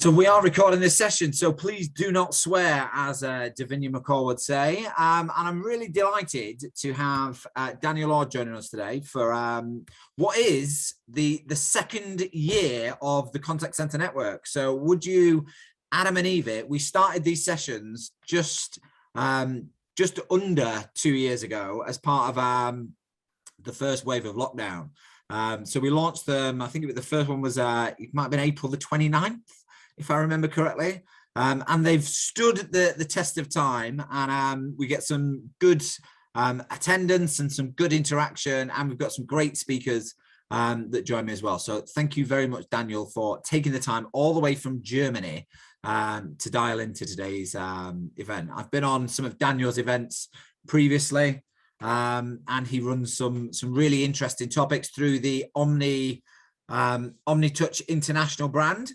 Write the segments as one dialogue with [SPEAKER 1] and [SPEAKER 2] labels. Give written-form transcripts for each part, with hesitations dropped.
[SPEAKER 1] So we are recording this session, so please do not swear, as Davinia McCall would say. And I'm really delighted to have Daniel Ord joining us today for what is the second year of the Contact Center Network. So would you, Adam and Eva, we started these sessions just under 2 years ago as part of the first wave of lockdown. So we launched them, I think the first one was, it might have been April the 29th. If I remember correctly, and they've stood the test of time, and we get some good attendance and some good interaction, and we've got some great speakers that join me as well. So thank you very much, Daniel, for taking the time all the way from Germany to dial into today's event. I've been on some of Daniel's events previously, and he runs some really interesting topics through the OmniTouch International brand.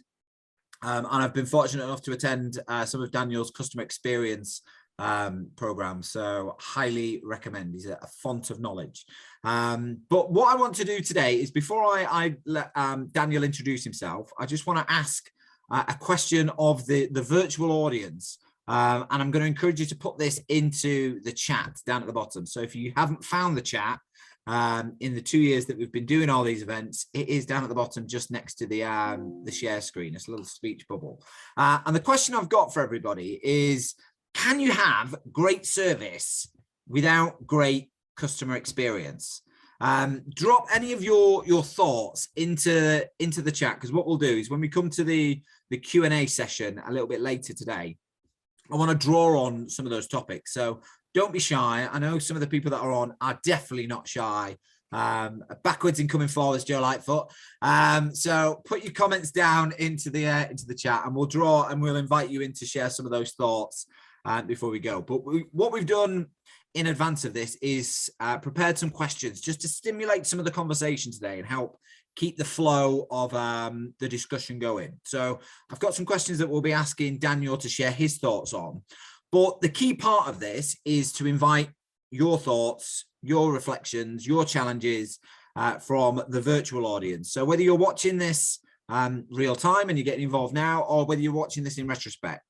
[SPEAKER 1] And I've been fortunate enough to attend some of Daniel's customer experience programs, so highly recommend. He's a font of knowledge. But what I want to do today is, before I let Daniel introduce himself, I just want to ask a question of the virtual audience. And I'm going to encourage you to put this into the chat down at the bottom. So if you haven't found the chat, in the 2 years that we've been doing all these events, it is down at the bottom just next to the share screen. It's a little speech bubble. And the question I've got for everybody is, can you have great service without great customer experience? Drop any of your thoughts into the chat, because what we'll do is, when we come to the Q&A session a little bit later today, I want to draw on some of those topics. So don't be shy. I know some of the people that are on are definitely not shy. Backwards and coming forwards, Joe Lightfoot. So put your comments down into the chat, and we'll draw and we'll invite you in to share some of those thoughts before we go. But what we've done in advance of this is prepared some questions just to stimulate some of the conversation today and help keep the flow of the discussion going. So I've got some questions that we'll be asking Daniel to share his thoughts on. But the key part of this is to invite your thoughts, your reflections, your challenges from the virtual audience. So whether you're watching this real time and you're getting involved now, or whether you're watching this in retrospect,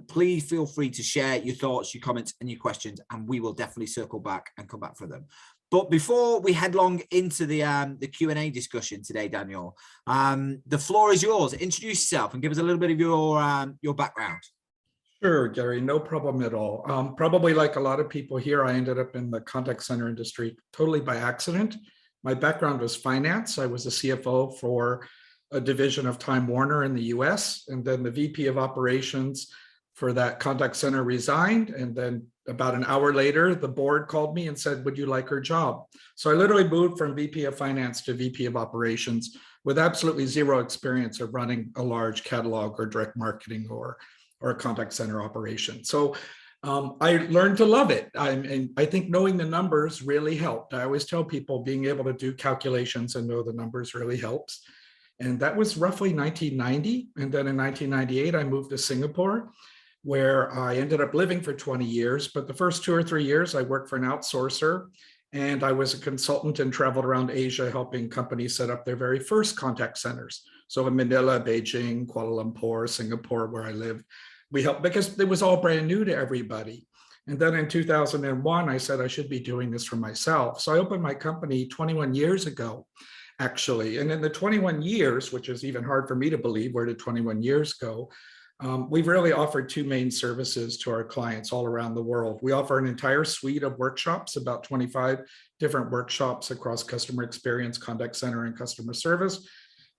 [SPEAKER 1] please feel free to share your thoughts, your comments, and your questions, and we will definitely circle back and come back for them. But before we headlong into the Q&A discussion today, Daniel, the floor is yours. Introduce yourself and give us a little bit of your background.
[SPEAKER 2] Sure, Gary, no problem at all. Probably like a lot of people here, I ended up in the contact center industry totally by accident. My background was finance. I was a CFO for a division of Time Warner in the US, and then the VP of operations for that contact center resigned. And then about an hour later, the board called me and said, would you like her job? So I literally moved from VP of finance to VP of operations with absolutely zero experience of running a large catalog or direct marketing or a contact center operation. So I learned to love it. And I think knowing the numbers really helped. I always tell people being able to do calculations and know the numbers really helps. And that was roughly 1990. And then in 1998, I moved to Singapore, where I ended up living for 20 years. But the first 2 or 3 years, I worked for an outsourcer, and I was a consultant and traveled around Asia helping companies set up their very first contact centers. So in Manila, Beijing, Kuala Lumpur, Singapore, where I lived, we helped, because it was all brand new to everybody. And then in 2001, I said I should be doing this for myself. So I opened my company 21 years ago, actually. And in the 21 years, which is even hard for me to believe, where did 21 years go? We've really offered 2 main services to our clients all around the world. We offer an entire suite of workshops, about 25 different workshops across customer experience, contact center, and customer service.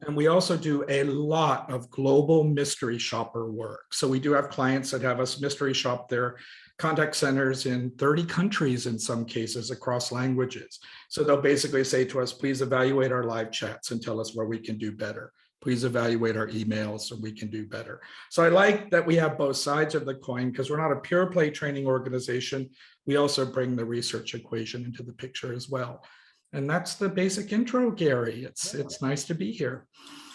[SPEAKER 2] And we also do a lot of global mystery shopper work. So we do have clients that have us mystery shop their contact centers in 30 countries in some cases, across languages. So they'll basically say to us, please evaluate our live chats and tell us where we can do better. Please evaluate our emails so we can do better. So I like that we have both sides of the coin, because we're not a pure play training organization. We also bring the research equation into the picture as well. And that's the basic intro, Gary. It's nice to be here.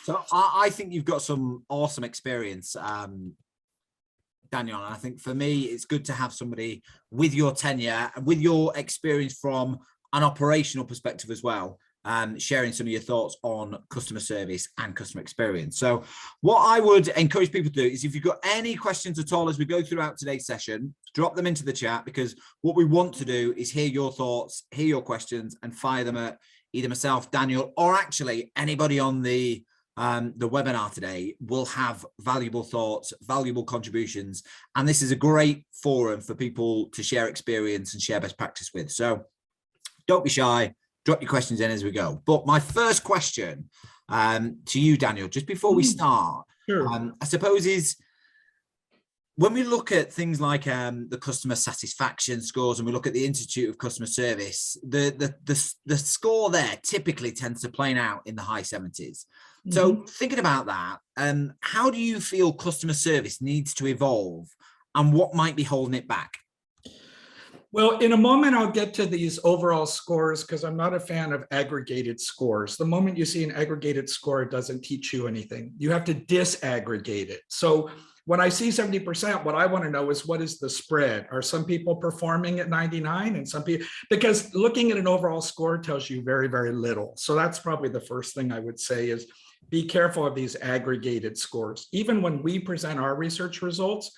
[SPEAKER 1] So I think you've got some awesome experience, Daniel. And I think for me, it's good to have somebody with your tenure and with your experience from an operational perspective as well, sharing some of your thoughts on customer service and customer experience. So what I would encourage people to do is, if you've got any questions at all as we go throughout today's session, drop them into the chat, because what we want to do is hear your thoughts, hear your questions, and fire them at either myself, Daniel, or actually anybody on the webinar today will have valuable thoughts, valuable contributions, and this is a great forum for people to share experience and share best practice with. So don't be shy, drop your questions in as we go. But my first question to you, Daniel, just before we start, I suppose is, when we look at things like the customer satisfaction scores, and we look at the Institute of Customer Service, the score there typically tends to plane out in the high 70s. So thinking about that, how do you feel customer service needs to evolve, and what might be holding it back?
[SPEAKER 2] Well, in a moment, I'll get to these overall scores, because I'm not a fan of aggregated scores. The moment you see an aggregated score, it doesn't teach you anything. You have to disaggregate it. So when I see 70%, what I want to know is, what is the spread? Are some people performing at 99 and some people, because looking at an overall score tells you very, very little. So that's probably the first thing I would say is, be careful of these aggregated scores. Even when we present our research results,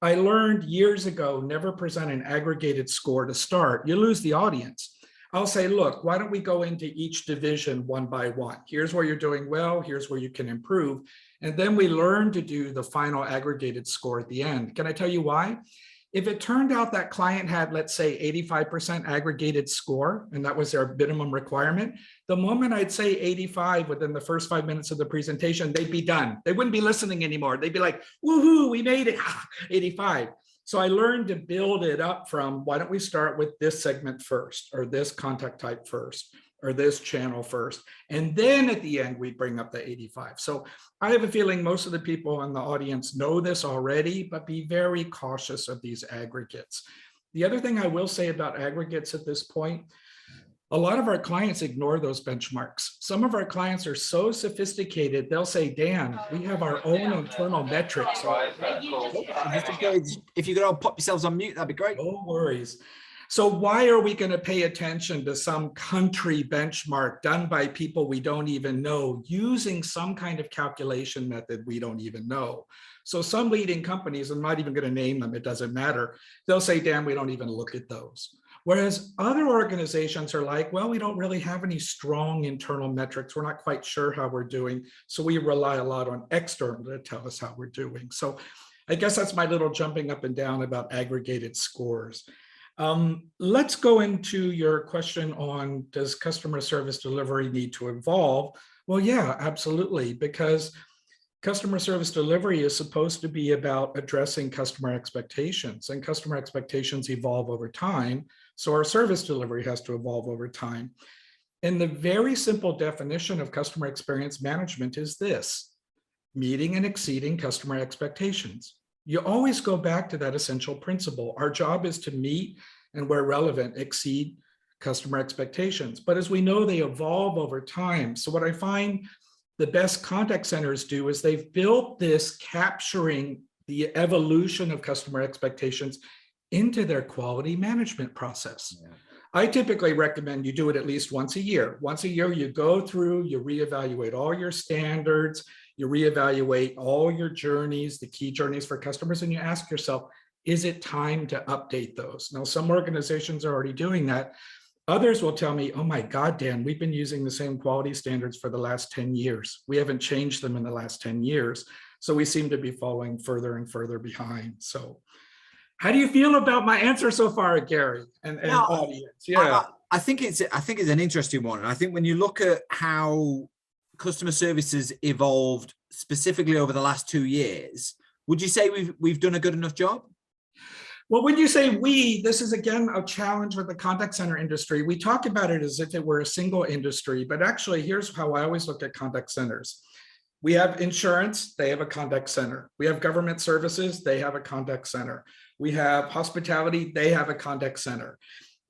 [SPEAKER 2] I learned years ago, never present an aggregated score to start. You lose the audience. I'll say, look, why don't we go into each division one by one? Here's where you're doing well, here's where you can improve. And then we learn to do the final aggregated score at the end. Can I tell you why? If it turned out that client had, let's say, 85% aggregated score, and that was their minimum requirement, the moment I'd say 85 within the first 5 minutes of the presentation, they'd be done. They wouldn't be listening anymore. They'd be like, woohoo, we made it, 85. So I learned to build it up from, why don't we start with this segment first, or this contact type first, or this channel first, and then at the end we bring up the 85. So I have a feeling most of the people in the audience know this already, but be very cautious of these aggregates. The other thing I will say about aggregates at this point, a lot of our clients ignore those benchmarks. Some of our clients are so sophisticated, they'll say, Dan, we have our own internal metrics.
[SPEAKER 1] If you could all pop yourselves on mute, that'd be great.
[SPEAKER 2] No worries. So why are we going to pay attention to some country benchmark done by people we don't even know, using some kind of calculation method we don't even know? So some leading companies, I'm not even going to name them, it doesn't matter, they'll say, Dan, we don't even look at those. Whereas other organizations are like, well, we don't really have any strong internal metrics. We're not quite sure how we're doing. So we rely a lot on external to tell us how we're doing. So I guess that's my little jumping up and down about aggregated scores. Let's go into your question on, does customer service delivery need to evolve? Well, yeah, absolutely, because customer service delivery is supposed to be about addressing customer expectations, and customer expectations evolve over time. So our service delivery has to evolve over time. And the very simple definition of customer experience management is this: meeting and exceeding customer expectations. You always go back to that essential principle. Our job is to meet, and where relevant, exceed customer expectations. But as we know, they evolve over time. So what I find the best contact centers do is they've built this capturing the evolution of customer expectations into their quality management process. Yeah. I typically recommend you do it at least once a year. Once a year, you go through, you reevaluate all your standards, you reevaluate all your journeys, the key journeys for customers, and you ask yourself, is it time to update those? Now, some organizations are already doing that. Others will tell me, oh my God, Dan, we've been using the same quality standards for the last 10 years. We haven't changed them in the last 10 years. So we seem to be falling further and further behind. So how do you feel about my answer so far, Gary and audience? Yeah,
[SPEAKER 1] I think it's an interesting one. And I think when you look at how customer services evolved specifically over the last 2 years, would you say we've done a good enough job?
[SPEAKER 2] Well, when you say we, this is again a challenge with the contact center industry. We talk about it as if it were a single industry, but actually here's how I always look at contact centers. We have insurance, they have a contact center. We have government services, they have a contact center. We have hospitality, they have a contact center.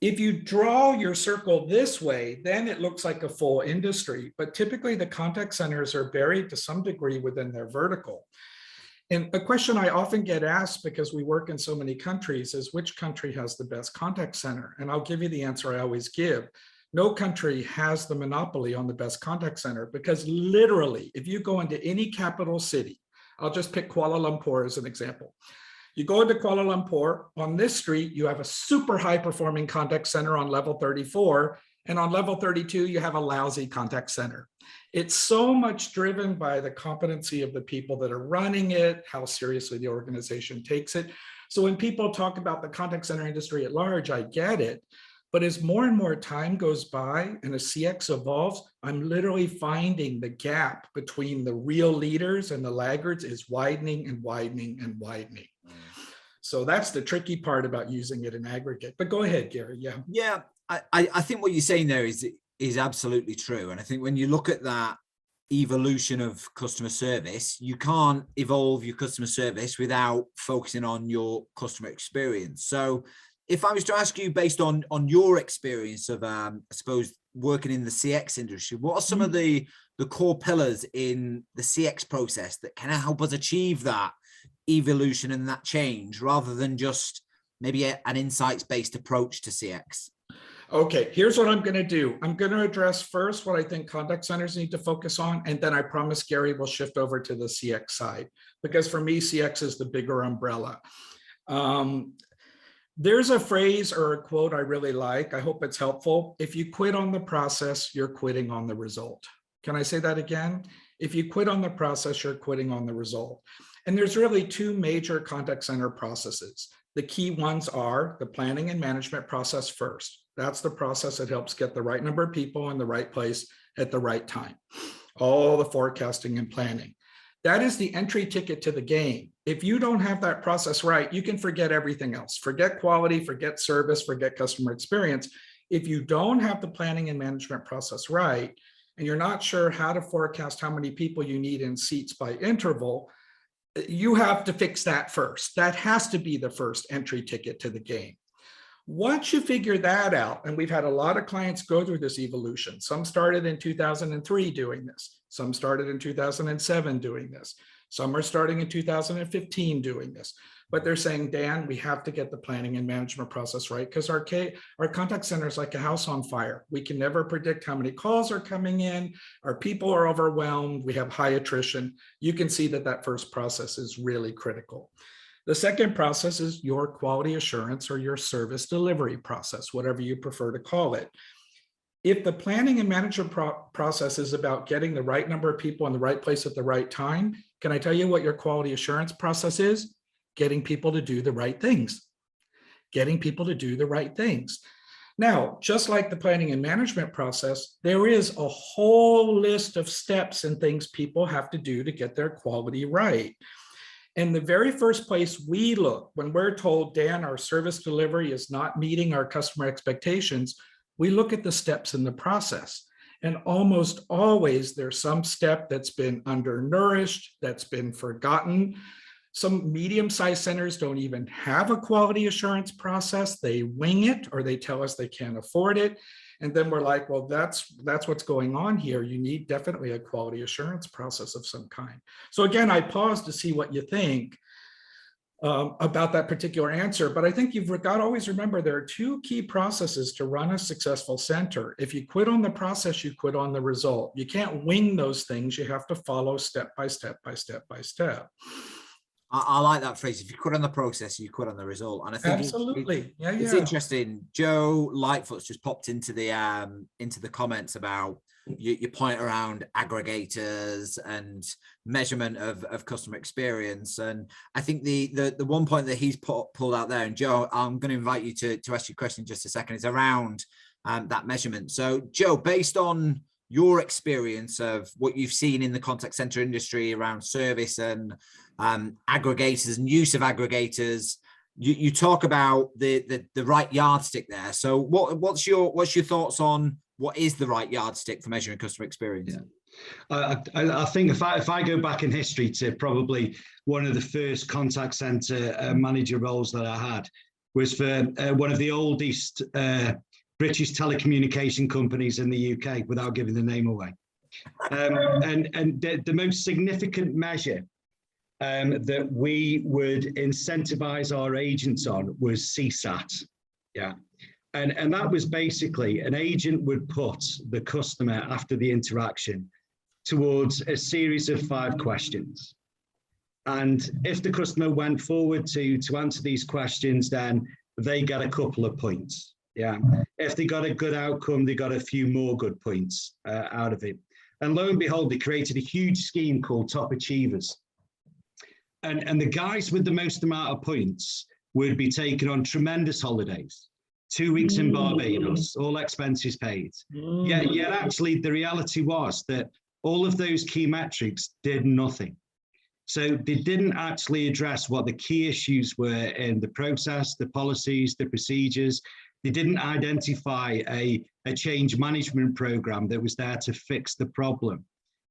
[SPEAKER 2] If you draw your circle this way, then it looks like a full industry, but typically the contact centers are buried to some degree within their vertical. And a question I often get asked, because we work in so many countries, is which country has the best contact center? And I'll give you the answer I always give. No country has the monopoly on the best contact center, because literally, if you go into any capital city, I'll just pick Kuala Lumpur as an example. You go into Kuala Lumpur, on this street, you have a super high performing contact center on level 34, and on level 32, you have a lousy contact center. It's so much driven by the competency of the people that are running it, how seriously the organization takes it. So when people talk about the contact center industry at large, I get it. But as more and more time goes by and as CX evolves, I'm literally finding the gap between the real leaders and the laggards is widening and widening and widening. So that's the tricky part about using it in aggregate. But go ahead, Gary. Yeah.
[SPEAKER 1] Yeah, I think what you're saying there is absolutely true. And I think when you look at that evolution of customer service, you can't evolve your customer service without focusing on your customer experience. So if I was to ask you, based on your experience of, I suppose, working in the CX industry, what are some of the core pillars in the CX process that can help us achieve that evolution and that change, rather than just maybe an insights-based approach to CX?
[SPEAKER 2] Okay, here's what I'm going to do. I'm going to address first what I think contact centers need to focus on, and then I promise Gary will shift over to the CX side, because for me, CX is the bigger umbrella. There's a phrase or a quote I really like. I hope it's helpful. If you quit on the process, you're quitting on the result. Can I say that again? If you quit on the process, you're quitting on the result. And there's really two major contact center processes. The key ones are the planning and management process first. That's the process that helps get the right number of people in the right place at the right time. All the forecasting and planning. That is the entry ticket to the game. If you don't have that process right, you can forget everything else. Forget quality, forget service, forget customer experience. If you don't have the planning and management process right, and you're not sure how to forecast how many people you need in seats by interval, you have to fix that first. That has to be the first entry ticket to the game. Once you figure that out, and we've had a lot of clients go through this evolution. Some started in 2003 doing this. Some started in 2007 doing this. Some are starting in 2015 doing this. But they're saying, Dan, we have to get the planning and management process right, because our contact center is like a house on fire. We can never predict how many calls are coming in. Our people are overwhelmed. We have high attrition. You can see that that first process is really critical. The second process is your quality assurance or your service delivery process, whatever you prefer to call it. If the planning and management process is about getting the right number of people in the right place at the right time, can I tell you what your quality assurance process is? Getting people to do the right things. Getting people to do the right things. Now, just like the planning and management process, there is a whole list of steps and things people have to do to get their quality right. And the very first place we look when we're told, Dan, our service delivery is not meeting our customer expectations, we look at the steps in the process. And almost always there's some step that's been undernourished, that's been forgotten. Some medium-sized centers don't even have a quality assurance process. They wing it, or they tell us they can't afford it. And then we're like, well, that's what's going on here. You need definitely a quality assurance process of some kind. So again, I pause to see what you think about that particular answer. But I think you've got to always remember there are two key processes to run a successful center. If you quit on the process, you quit on the result. You can't wing those things. You have to follow step by step by step by step.
[SPEAKER 1] I like that phrase. If you quit on the process, you quit on the result. And I think
[SPEAKER 2] absolutely,
[SPEAKER 1] it's interesting. Joe Lightfoot's just popped into the comments about your point around aggregators and measurement of customer experience. And I think the one point that he's pulled out there, and Joe, I'm going to invite you to ask your question in just a second, is around that measurement. So Joe, based on your experience of what you've seen in the contact center industry around service and aggregators and use of aggregators, you talk about the right yardstick there. So what's your thoughts on what is the right yardstick for measuring customer experience?
[SPEAKER 3] Yeah. I think if I go back in history to probably one of the first contact center manager roles that I had was for one of the oldest British telecommunication companies in the UK, without giving the name away. And the most significant measure that we would incentivize our agents on was CSAT. Yeah. And that was basically an agent would put the customer after the interaction towards a series of 5 questions. And if the customer went forward to answer these questions, then they get a couple of points. Yeah. If they got a good outcome, they got a few more good points out of it. And lo and behold, they created a huge scheme called Top Achievers. And the guys with the most amount of points would be taken on tremendous holidays, 2 weeks in Barbados, all expenses paid. Yet actually the reality was that all of those key metrics did nothing. So they didn't actually address what the key issues were in the process, the policies, the procedures. They didn't identify a change management program that was there to fix the problem.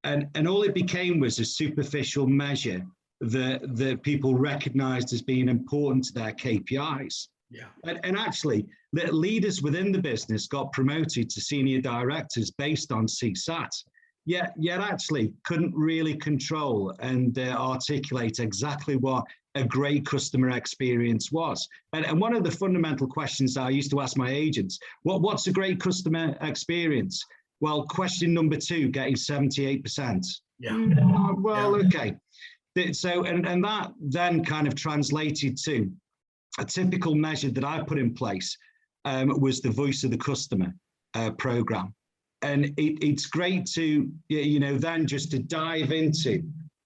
[SPEAKER 3] And all it became was a superficial measure that people recognized as being important to their KPIs.
[SPEAKER 2] Yeah.
[SPEAKER 3] And actually, the leaders within the business got promoted to senior directors based on CSAT. Yet actually couldn't really control and articulate exactly what a great customer experience was. And one of the fundamental questions that I used to ask my agents, what's a great customer experience? Well, question number 2, getting 78%.
[SPEAKER 2] Yeah.
[SPEAKER 3] Well, okay. So, and that then kind of translated to a typical measure that I put in place was the voice of the customer program. And it's great to, then just to dive into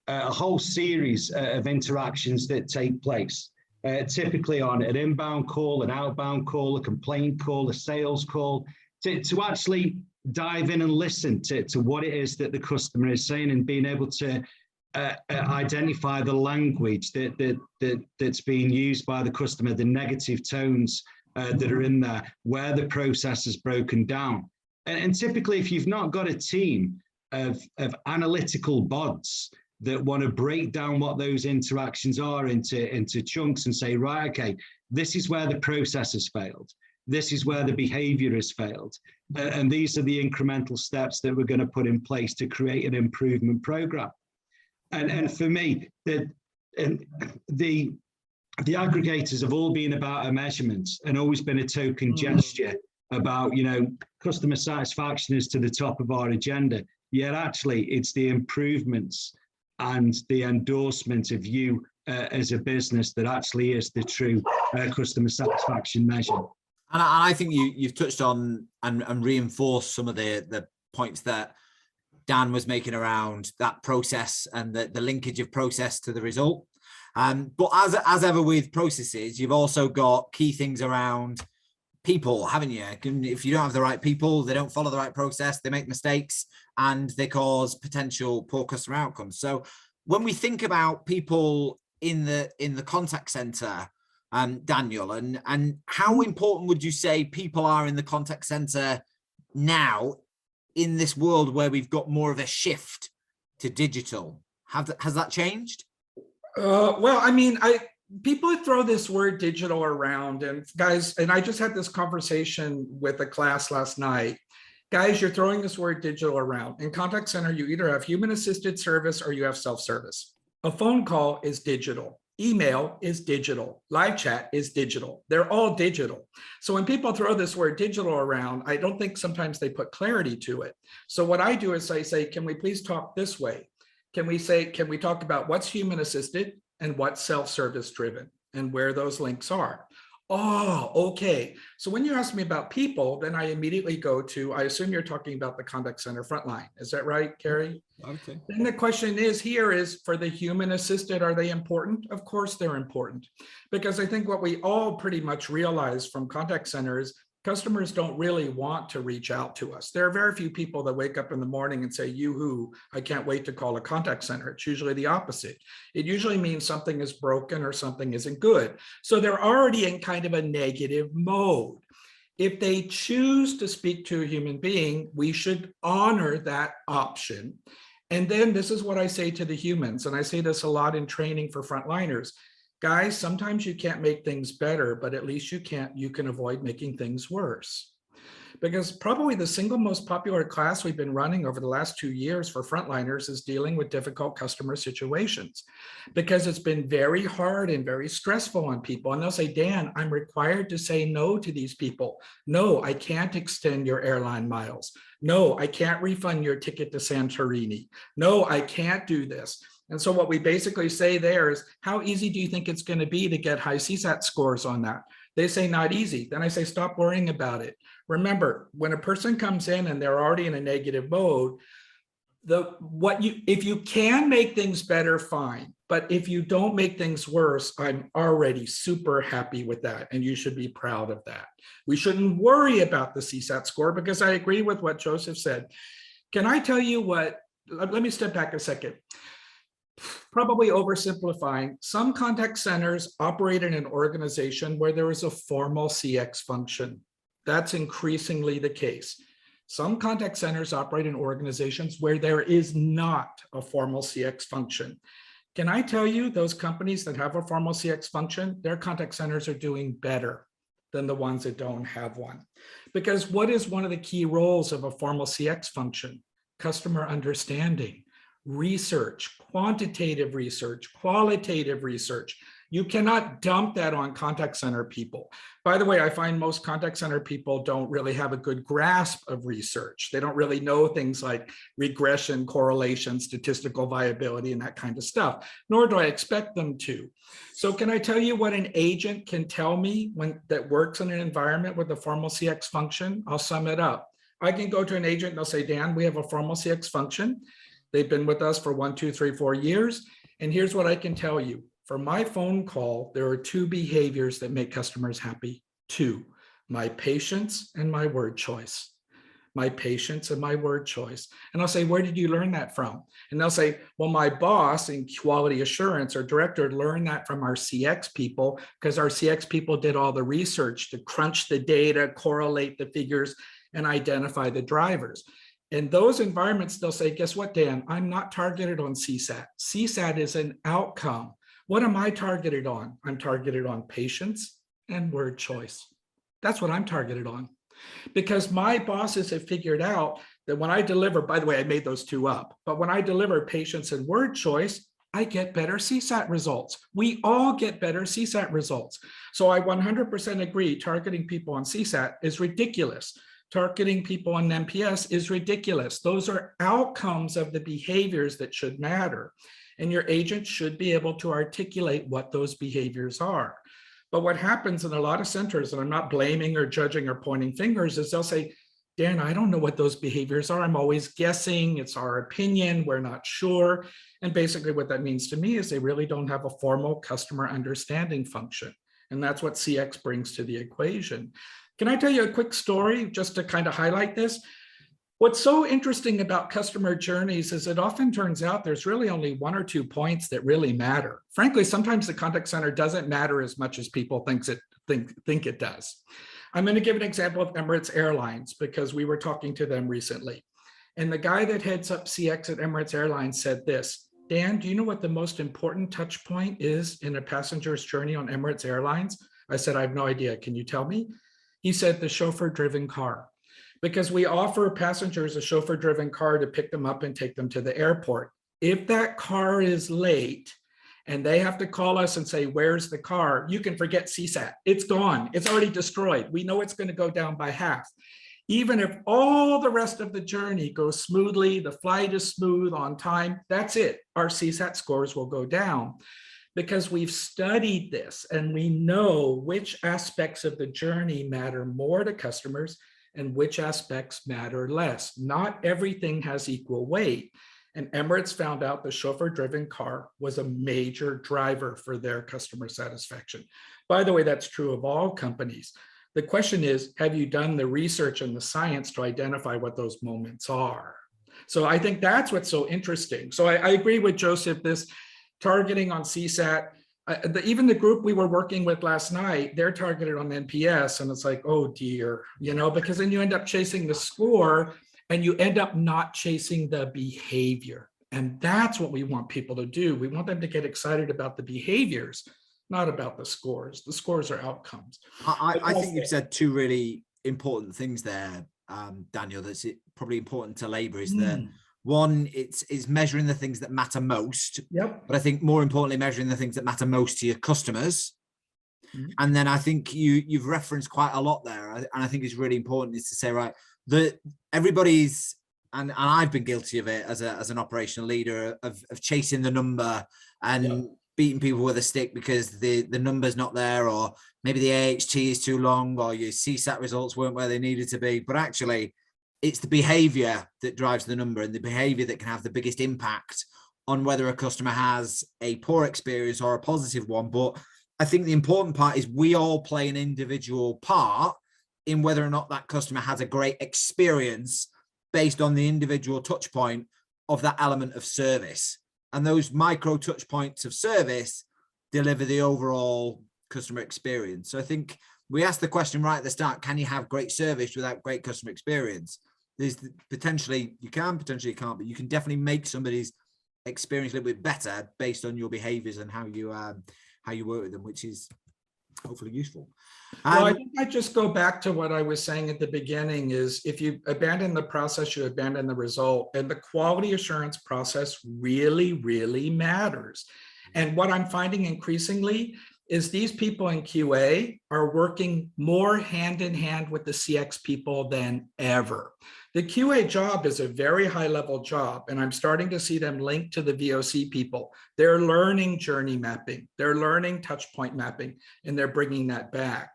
[SPEAKER 3] a whole series of interactions that take place, typically on an inbound call, an outbound call, a complaint call, a sales call, to actually dive in and listen to what it is that the customer is saying and being able to identify the language that's being used by the customer, the negative tones that are in there, where the process is broken down. And typically, if you've not got a team of analytical bots that want to break down what those interactions are into chunks and say, right, okay, this is where the process has failed. This is where the behavior has failed. And these are the incremental steps that we're going to put in place to create an improvement program. And for me, the aggregators have all been about a measurement and always been a token gesture about, customer satisfaction is to the top of our agenda. Yet actually it's the improvements and the endorsement of you as a business that actually is the true customer satisfaction measure.
[SPEAKER 1] And I think you've touched on and reinforced some of the points that Dan was making around that process and the linkage of process to the result. But as ever with processes, you've also got key things around people, haven't you? If you don't have the right people, they don't follow the right process, they make mistakes, and they cause potential poor customer outcomes. So when we think about people in the contact center, Daniel, and how important would you say people are in the contact center now in this world where we've got more of a shift to digital? Has that changed?
[SPEAKER 2] Well, I mean, people throw this word digital around, and guys, and I just had this conversation with a class last night. Guys, you're throwing this word digital around. In contact center, you either have human assisted service or you have self-service. A phone call is digital. Email is digital. Live chat is digital. They're all digital. So when people throw this word digital around, I don't think sometimes they put clarity to it. So what I do is I say, can we please talk this way? Can we talk about what's human assisted and what's self-service driven and where those links are? Oh, okay. So when you ask me about people, then I immediately go to, I assume you're talking about the contact center frontline. Is that right, Carrie?
[SPEAKER 1] Okay.
[SPEAKER 2] Then the question is for the human assisted, are they important? Of course they're important, because I think what we all pretty much realize from contact centers, customers don't really want to reach out to us. There are very few people that wake up in the morning and say, yoo-hoo, I can't wait to call a contact center. It's usually the opposite. It usually means something is broken or something isn't good. So they're already in kind of a negative mode. If they choose to speak to a human being, we should honor that option. And then this is what I say to the humans, and I say this a lot in training for frontliners. Guys, sometimes you can't make things better, but at least you can avoid making things worse. Because probably the single most popular class we've been running over the last 2 years for frontliners is dealing with difficult customer situations, because it's been very hard and very stressful on people. And they'll say, Dan, I'm required to say no to these people. No, I can't extend your airline miles. No, I can't refund your ticket to Santorini. No, I can't do this. And so what we basically say there is, how easy do you think it's going to be to get high CSAT scores on that? They say not easy. Then I say, stop worrying about it. Remember, when a person comes in and they're already in a negative mode, if you can make things better, fine. But if you don't make things worse, I'm already super happy with that. And you should be proud of that. We shouldn't worry about the CSAT score, because I agree with what Joseph said. Can I tell you what, let me step back a second. Probably oversimplifying, some contact centers operate in an organization where there is a formal CX function. That's increasingly the case. Some contact centers operate in organizations where there is not a formal CX function. Can I tell you, those companies that have a formal CX function, their contact centers are doing better than the ones that don't have one. Because what is one of the key roles of a formal CX function? Customer understanding. Research, quantitative research, qualitative research. You cannot dump that on contact center people. By the way, I find most contact center people don't really have a good grasp of research. They don't really know things like regression, correlation, statistical viability, and that kind of stuff, nor do I expect them to. So can I tell you what an agent can tell me that works in an environment with a formal CX function? I'll sum it up. I can go to an agent and they'll say, Dan, we have a formal CX function. They've been with us for 1, 2, 3, 4 years. And here's what I can tell you. For my phone call, there are 2 behaviors that make customers happy. 2, my patience and my word choice. My patience and my word choice. And I'll say, where did you learn that from? And they'll say, well, my boss in quality assurance or director learned that from our CX people, because our CX people did all the research to crunch the data, correlate the figures, and identify the drivers. In those environments, they'll say, guess what, Dan? I'm not targeted on CSAT. CSAT is an outcome. What am I targeted on? I'm targeted on patience and word choice. That's what I'm targeted on. Because my bosses have figured out that when I deliver, by the way, I made those 2 up, but when I deliver patience and word choice, I get better CSAT results. We all get better CSAT results. So I 100% agree, targeting people on CSAT is ridiculous. Targeting people on NPS is ridiculous. Those are outcomes of the behaviors that should matter. And your agent should be able to articulate what those behaviors are. But what happens in a lot of centers, and I'm not blaming or judging or pointing fingers, is they'll say, Dan, I don't know what those behaviors are. I'm always guessing. It's our opinion. We're not sure. And basically what that means to me is they really don't have a formal customer understanding function. And that's what CX brings to the equation. Can I tell you a quick story just to kind of highlight this? What's so interesting about customer journeys is it often turns out there's really only 1 or 2 points that really matter. Frankly, sometimes the contact center doesn't matter as much as people think it does. I'm going to give an example of Emirates Airlines because we were talking to them recently. And the guy that heads up CX at Emirates Airlines said this, Dan, do you know what the most important touch point is in a passenger's journey on Emirates Airlines? I said, I have no idea. Can you tell me? He said the chauffeur-driven car, because we offer passengers a chauffeur-driven car to pick them up and take them to the airport. If that car is late and they have to call us and say, where's the car? You can forget CSAT. It's gone. It's already destroyed. We know it's going to go down by half. Even if all the rest of the journey goes smoothly, the flight is smooth, on time, that's it. Our CSAT scores will go down. Because we've studied this and we know which aspects of the journey matter more to customers and which aspects matter less. Not everything has equal weight. And Emirates found out the chauffeur-driven car was a major driver for their customer satisfaction. By the way, that's true of all companies. The question is, have you done the research and the science to identify what those moments are? So I think that's what's so interesting. So I agree with Joseph, this targeting on CSAT, even the group we were working with last night, they're targeted on NPS, and it's like, oh dear, because then you end up chasing the score and you end up not chasing the behavior. And that's what we want people to do. We want them to get excited about the behaviors, not about the scores. The scores are outcomes.
[SPEAKER 1] I think you've said 2 really important things there, Daniel, that's probably important to labor is that one, it's measuring the things that matter most.
[SPEAKER 2] Yep.
[SPEAKER 1] But I think more importantly, measuring the things that matter most to your customers. And then I think you've referenced quite a lot there, and I think it's really important is to say, right, that everybody's, and I've been guilty of it as an operational leader of chasing the number and beating people with a stick because the number's not there, or maybe the AHT is too long, or your CSAT results weren't where they needed to be. But actually, it's the behavior that drives the number, and the behavior that can have the biggest impact on whether a customer has a poor experience or a positive one. But I think the important part is we all play an individual part in whether or not that customer has a great experience based on the individual touch point of that element of service. And those micro touch points of service deliver the overall customer experience. So I think we asked the question right at the start, can you have great service without great customer experience? There's potentially you can, potentially you can't, but you can definitely make somebody's experience a little bit better based on your behaviors and how you work with them, which is hopefully useful.
[SPEAKER 2] Well, I think I just go back to what I was saying at the beginning is if you abandon the process, you abandon the result. And the quality assurance process really, really matters. And what I'm finding increasingly is these people in QA are working more hand in hand with the CX people than ever. The QA job is a very high level job, and I'm starting to see them linked to the VOC people. They're learning journey mapping, they're learning touch point mapping, and they're bringing that back.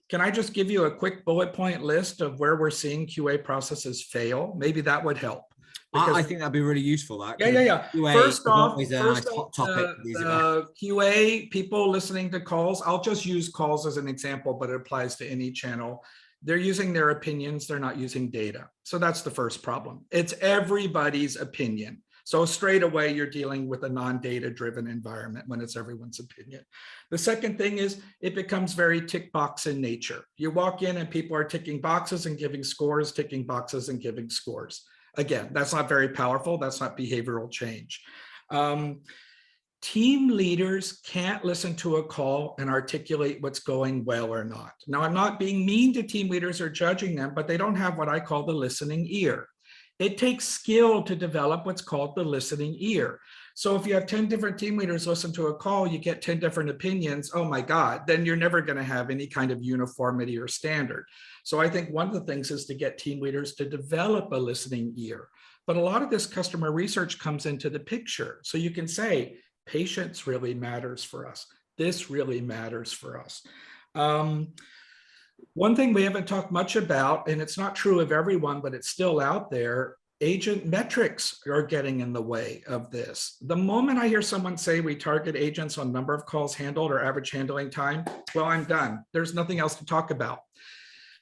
[SPEAKER 2] Can I just give you a quick bullet point list of where we're seeing QA processes fail? Maybe that would help.
[SPEAKER 1] I think that'd be really useful. That
[SPEAKER 2] yeah.
[SPEAKER 1] QA
[SPEAKER 2] First off,
[SPEAKER 1] topic.
[SPEAKER 2] QA people listening to calls. I'll just use calls as an example, but it applies to any channel. They're using their opinions. They're not using data. So that's the first problem. It's everybody's opinion. So straight away, you're dealing with a non-data driven environment when it's everyone's opinion. The second thing is it becomes very tick box in nature. You walk in and people are ticking boxes and giving scores, ticking boxes and giving scores. Again, that's not very powerful. That's not behavioral change. Team leaders can't listen to a call and articulate what's going well or not. Now, I'm not being mean to team leaders or judging them, but they don't have what I call the listening ear. It takes skill to develop what's called the listening ear. So if you have 10 different team leaders listen to a call, you get 10 different opinions, oh my God, then you're never going to have any kind of uniformity or standard. So I think one of the things is to get team leaders to develop a listening ear. But a lot of this customer research comes into the picture. So you can say, patience really matters for us. This really matters for us. One thing we haven't talked much about, and it's not true of everyone, but it's still out there, agent metrics are getting in the way of this. The moment I hear someone say we target agents on number of calls handled or average handling time, well, I'm done. There's nothing else to talk about.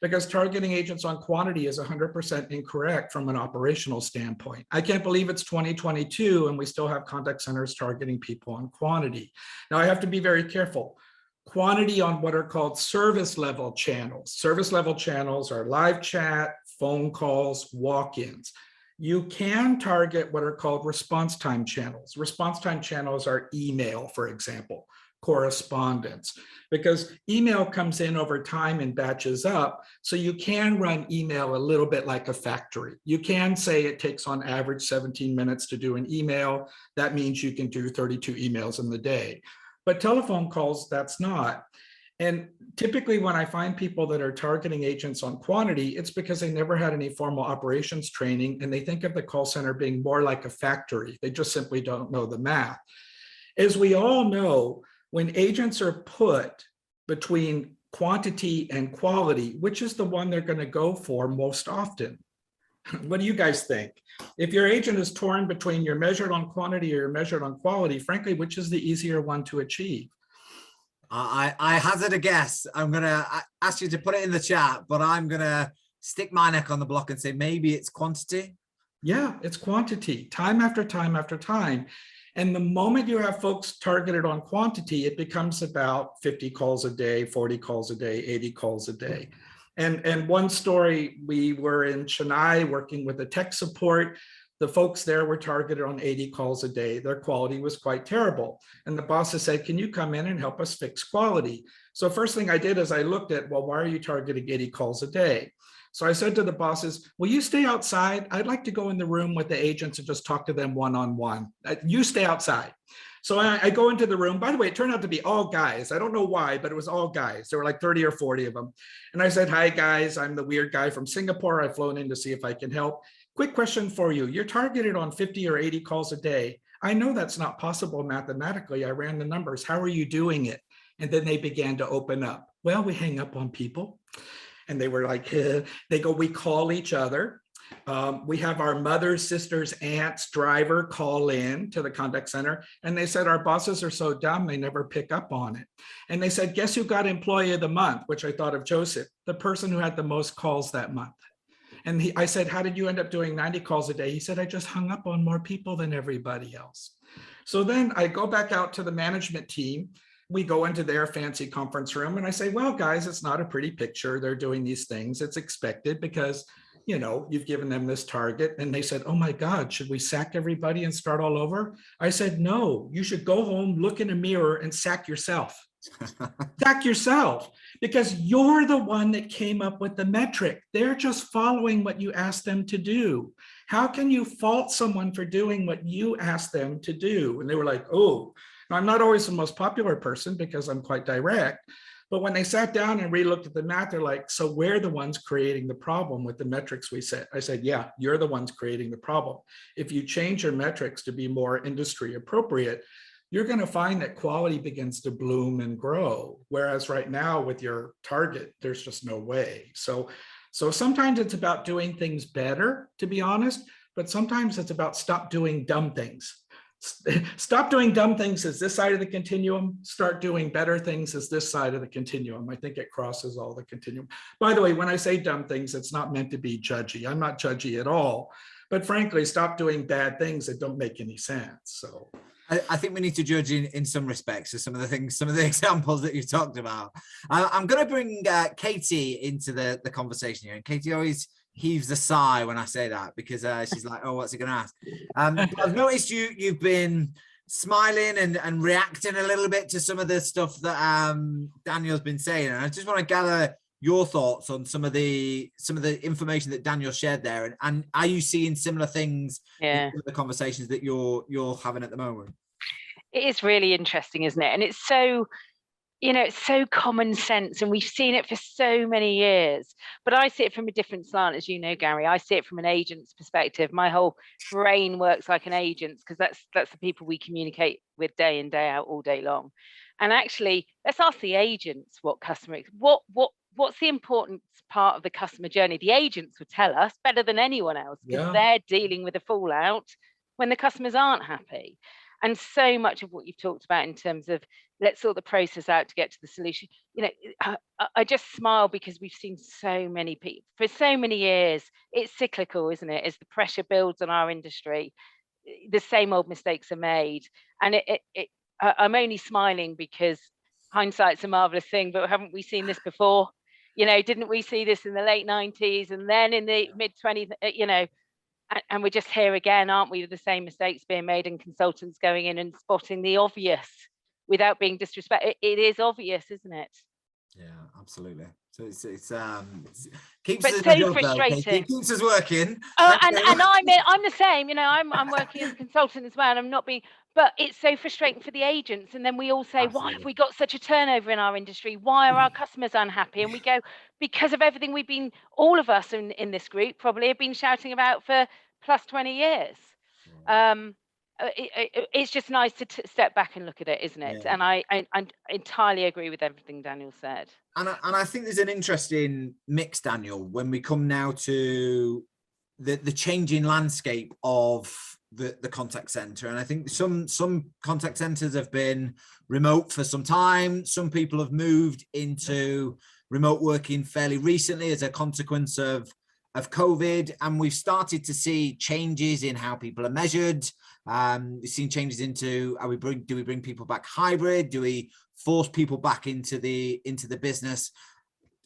[SPEAKER 2] Because targeting agents on quantity is 100% incorrect from an operational standpoint. I can't believe it's 2022 and we still have contact centers targeting people on quantity. Now I have to be very careful. Quantity on what are called service level channels. Service level channels are live chat, phone calls, walk-ins. You can target what are called response time channels. Response time channels are email, for example, correspondence, because email comes in over time and batches up. So you can run email a little bit like a factory. You can say it takes on average 17 minutes to do an email. That means you can do 32 emails in the day. But telephone calls, that's not. And typically when I find people that are targeting agents on quantity, it's because they never had any formal operations training and they think of the call center being more like a factory. They just simply don't know the math. As we all know, when agents are put between quantity and quality, which is the one they're going to go for most often? What do you guys think? If your agent is torn between you're measured on quantity or you're measured on quality, frankly, which is the easier one to achieve?
[SPEAKER 1] I hazard a guess. I'm going to ask you to put it in the chat, but I'm going to stick my neck on the block and say maybe it's quantity.
[SPEAKER 2] Yeah, it's quantity, time after time after time. And the moment you have folks targeted on quantity, it becomes about 50 calls a day, 40 calls a day, 80 calls a day. And one story, we were in Chennai working with the tech support. The folks there were targeted on 80 calls a day. Their quality was quite terrible. And the bosses said, can you come in and help us fix quality? So first thing I did is I looked at, well, why are you targeting 80 calls a day? So I said to the bosses, will you stay outside? I'd like to go in the room with the agents and just talk to them one-on-one. You stay outside. So I go into the room. By the way, it turned out to be all guys. I don't know why, but it was all guys. There were like 30 or 40 of them. And I said, hi guys, I'm the weird guy from Singapore. I've flown in to see if I can help. Quick question for you. You're targeted on 50 or 80 calls a day. I know that's not possible mathematically. I ran the numbers. How are you doing it? And then they began to open up. Well, we hang up on people. And they were like, they go, we call each other. We have our mothers, sisters, aunts, driver call in to the contact center. And they said, our bosses are so dumb, they never pick up on it. And they said, guess who got employee of the month, which I thought of Joseph, the person who had the most calls that month. And I said, how did you end up doing 90 calls a day? He said, I just hung up on more people than everybody else. So then I go back out to the management team. We go into their fancy conference room and I say, well, guys, it's not a pretty picture. They're doing these things. It's expected because, you know, you've given them this target. And they said, oh my God, should we sack everybody and start all over? I said, no, you should go home, look in a mirror and sack yourself. Sack yourself, because you're the one that came up with the metric. They're just following what you asked them to do. How can you fault someone for doing what you asked them to do? And they were like, oh, now, I'm not always the most popular person because I'm quite direct, but when they sat down and re-looked at the math, they're like, so we're the ones creating the problem with the metrics we set. I said, yeah, you're the ones creating the problem. If you change your metrics to be more industry appropriate, you're going to find that quality begins to bloom and grow. Whereas right now with your target, there's just no way. So sometimes it's about doing things better, to be honest, but sometimes it's about stop doing dumb things. Stop doing dumb things as this side of the continuum, start doing better things as this side of the continuum. I think it crosses all the continuum. By the way, when I say dumb things, it's not meant to be judgy. I'm not judgy at all, but frankly, stop doing bad things that don't make any sense. So
[SPEAKER 1] I think we need to judge in some respects. So some of the things, some of the examples that you've talked about. I'm going to bring Katie into the conversation here. And Katie always heaves a sigh when I say that because she's like, oh, what's he going to ask? But I've noticed you've been smiling and reacting a little bit to some of the stuff that Daniel's been saying. And I just want to gather your thoughts on some of the information that Daniel shared there, and are you seeing similar things in the conversations that you're having at the moment?
[SPEAKER 4] It is really interesting, isn't it? And it's so, it's so common sense, and we've seen it for so many years. But I see it from a different slant, as you know, Gary. I see it from an agent's perspective. My whole brain works like an agent's because that's the people we communicate with day in, day out, all day long. And actually, let's ask the agents what's the important part of the customer journey. The agents would tell us better than anyone else because they're dealing with the fallout when the customers aren't happy. And so much of what you've talked about in terms of let's sort the process out to get to the solution. I just smile because we've seen so many people for so many years. It's cyclical, isn't it? As the pressure builds on our industry, the same old mistakes are made. And I'm only smiling because hindsight's a marvelous thing, but haven't we seen this before? Didn't we see this in the late 90s and then in the mid 20s, and we're just here again, aren't we, with the same mistakes being made and consultants going in and spotting the obvious without being disrespectful. It is obvious, isn't it?
[SPEAKER 1] Yeah, absolutely. So it's keeps
[SPEAKER 4] but
[SPEAKER 1] us
[SPEAKER 4] so frustrating.
[SPEAKER 1] It keeps us working.
[SPEAKER 4] Oh, and I'm the same. I'm working as a consultant as well. And I'm not being, but it's so frustrating for the agents. And then we all say,
[SPEAKER 1] Absolutely.
[SPEAKER 4] why have we got such a turnover in our industry? Why are our customers unhappy? And we go, because of everything we've been, all of us in this group probably have been shouting about for plus 20 years. It's just nice to step back and look at it, isn't it? Yeah. And I entirely agree with everything Daniel said.
[SPEAKER 1] And I think there's an interesting mix, Daniel, when we come now to the changing landscape of the contact center. And I think some contact centers have been remote for some time. Some people have moved into remote working fairly recently as a consequence of COVID. And we've started to see changes in how people are measured. We've seen changes into do we bring people back hybrid? Do we force people back into the business?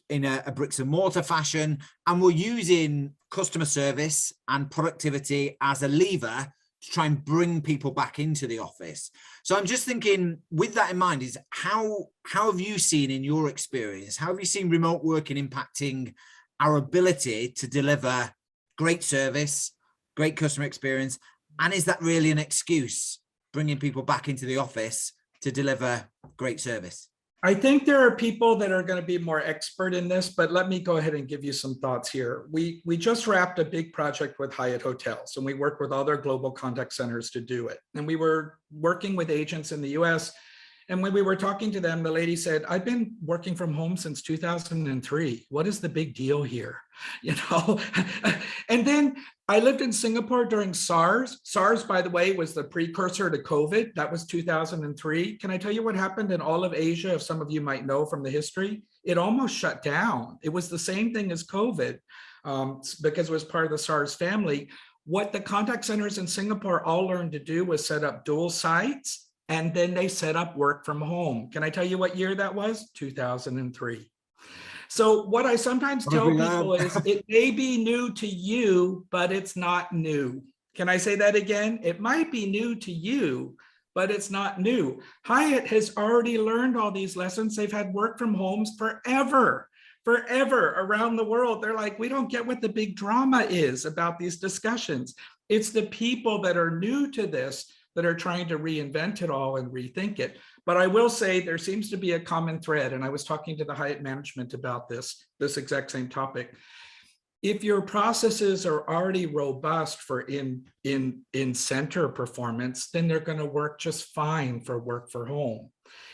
[SPEAKER 1] in a bricks and mortar fashion, and we're using customer service and productivity as a lever to try and bring people back into the office. So I'm just thinking, with that in mind, is how have you seen, in your experience, how have you seen remote working impacting our ability to deliver great service, great customer experience? And is that really an excuse, bringing people back into the office to deliver great service?
[SPEAKER 2] I think there are people that are going to be more expert in this, but let me go ahead and give you some thoughts here. We just wrapped a big project with Hyatt Hotels, and we worked with all their global contact centers to do it. And we were working with agents in the US. And when we were talking to them, the lady said, I've been working from home since 2003. What is the big deal here? You know, and then I lived in Singapore during SARS. SARS, by the way, was the precursor to COVID. That was 2003. Can I tell you what happened in all of Asia? If some of you might know from the history, it almost shut down. It was the same thing as COVID because it was part of the SARS family. What the contact centers in Singapore all learned to do was set up dual sites. And then they set up work from home. Can I tell you what year that was? 2003. So what I sometimes tell people is it may be new to you, but it's not new. Can I say that again? It might be new to you, but it's not new. Hyatt has already learned all these lessons. They've had work from homes forever around the world. They're like, we don't get what the big drama is about these discussions. It's the people that are new to this that are trying to reinvent it all and rethink it. But I will say there seems to be a common thread, and I was talking to the Hyatt management about this exact same topic. If your processes are already robust for in-center performance, then they're going to work just fine for work for home.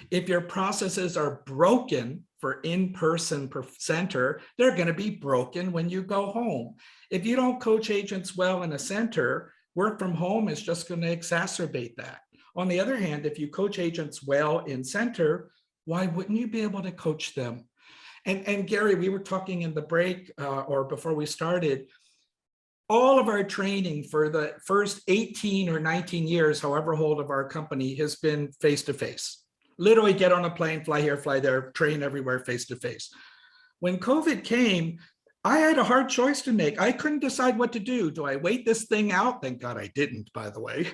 [SPEAKER 2] If your processes are broken for in-person center, they're going to be broken when you go home. If you don't coach agents well in a center, work from home is just going to exacerbate that. On the other hand, if you coach agents well in center, why wouldn't you be able to coach them? And Gary, we were talking in the break or before we started, all of our training for the first 18 or 19 years, however old of our company, has been face-to-face. Literally get on a plane, fly here, fly there, train everywhere face-to-face. When COVID came, I had a hard choice to make. I couldn't decide what to do. Do I wait this thing out? Thank God I didn't, by the way.